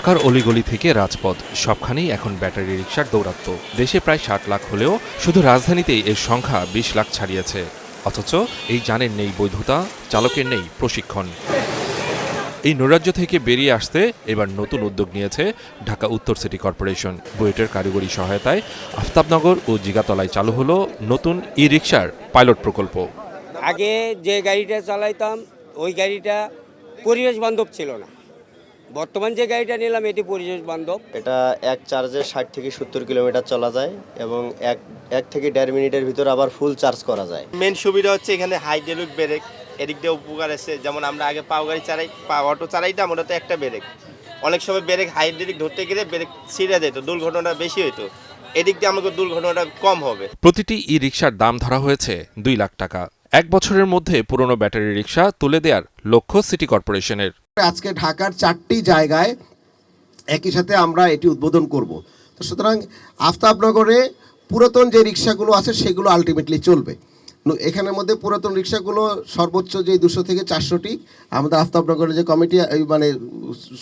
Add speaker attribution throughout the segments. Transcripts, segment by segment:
Speaker 1: ঢাকার অলিগলি থেকে রাজপথ সবখানেই এখন ব্যাটারি রিকশার দৌরাত্ম্য। দেশে প্রায় ৬০ লাখ হলেও শুধু রাজধানীতেই এর সংখ্যা ২০ লাখ ছাড়িয়েছে। অথচ এই যানের নেই বৈধতা, চালকের নেই প্রশিক্ষণ। এই নৈরাজ্য থেকে বেরিয়ে আসতে এবার নতুন উদ্যোগ নিয়েছে ঢাকা উত্তর সিটি কর্পোরেশন। বুয়েটের কারিগরি সহায়তায় আফতাবনগর ও জিগাতলায় চালু হলো নতুন ই রিকশার পাইলট প্রকল্প।
Speaker 2: আগে যে গাড়িটা চালাইতাম ওই গাড়িটা পরিবেশ বান্ধব ছিল না, বর্তমান যে গাড়িটা নিলাম এটি পরিবেশ বান্ধব।
Speaker 3: এটা এক চার্জে ৬০ থেকে ৭০ কিলোমিটার চলা যায় এবং এক থেকে ১.৫ মিনিটের ভিতর আবার ফুল চার্জ করা যায়।
Speaker 4: মেন সুবিধা হচ্ছে এখানে হাইড্রোলিক ব্রেক, এদিক দিয়ে উপকার আছে। যেমন আমরা আগে পাও গাড়ি চালাই, অটো চালাইতাম, ওটাতে একটা ব্রেক, অনেক সময় ব্রেক হাইড্রোলিক ধরতে গেলে ব্রেক ছিঁড়ে যেত, দুর্ঘটনাটা বেশি হতো। এদিক দিয়ে আমাকে দুর্ঘটনাটা কম হবে।
Speaker 1: প্রতিটি ই রিকশার দাম ধরা হয়েছে ২ লাখ টাকা। ১ বছরের মধ্যে পুরনো ব্যাটারি রিকশা তুলে দেওয়ার লক্ষ্য সিটি কর্পোরেশনের।
Speaker 5: আজকে ঢাকার ৪টি জায়গায় একই সাথে আমরা এটি উদ্বোধন করব। তো সুতরাং আফতাবনগরে পুরাতন যে রিক্সাগুলো আছে সেগুলো আলটিমেটলি চলবে। এখানের মধ্যে পুরাতন রিক্সাগুলো সর্বোচ্চ যে ২০০ থেকে ৪০০টি আমাদের আফতাবনগরের যে কমিটি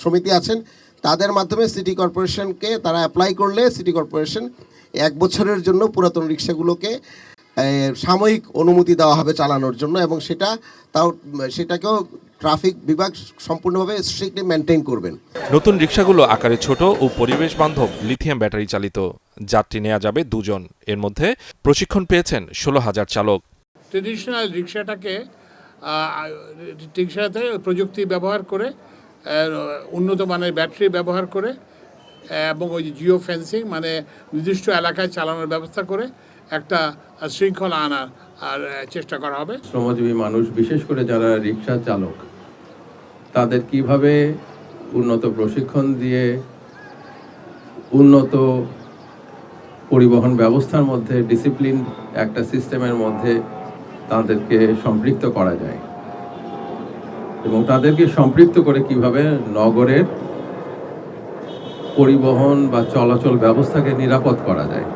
Speaker 5: সমিতি আছেন তাদের মাধ্যমে সিটি কর্পোরেশনকে তারা অ্যাপ্লাই করলে সিটি কর্পোরেশন ১ বছরের জন্য পুরাতন রিক্সাগুলোকে সাময়িক অনুমতি দেওয়া হবে চালানোর জন্য, এবং সেটাকেও ট্রাফিক বিভাগ সম্পূর্ণভাবে স্ট্রিক্টলি মেনটেন করবেন।
Speaker 1: নতুন রিকশাগুলো আকারে ছোট ও পরিবেশ বান্ধব লিথিয়াম ব্যাটারি চালিত। যাত্রী নেওয়া যাবে ২ জন। এর মধ্যে প্রশিক্ষণ পেয়েছেন ১৬,০০০ চালক।
Speaker 6: ট্রেডিশনাল রিক্সাতে প্রযুক্তি ব্যবহার করে, উন্নত মানের ব্যাটারি ব্যবহার করে এবং ওই জিও ফেন্সিং মানে নির্দিষ্ট এলাকায় চালানোর ব্যবস্থা করে একটা শৃঙ্খলা আনার চেষ্টা করা হবে।
Speaker 7: শ্রমজীবী মানুষ, বিশেষ করে যারা রিক্সা চালক, তাদের কিভাবে উন্নত প্রশিক্ষণ দিয়ে উন্নত পরিবহন ব্যবস্থার মধ্যে ডিসিপ্লিন একটা সিস্টেমের মধ্যে তাদেরকে সম্পৃক্ত করা যায় এবং তাদেরকে সম্পৃক্ত করে কিভাবে নগরের পরিবহন বা চলাচল ব্যবস্থাকে নিরাপদ করা যায়,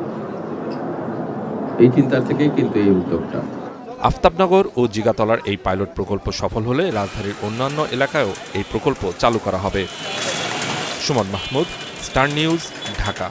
Speaker 7: এই চিন্তা থেকেই কিন্তু এই উদ্যোগটা।
Speaker 1: আফতাবনগর ও জিগাতলার এই পাইলট প্রকল্প সফল হলে রাজধানীর অন্যান্য এলাকায়ও এই প্রকল্প চালু করা হবে। Suman Mahmud, star news, Dhaka.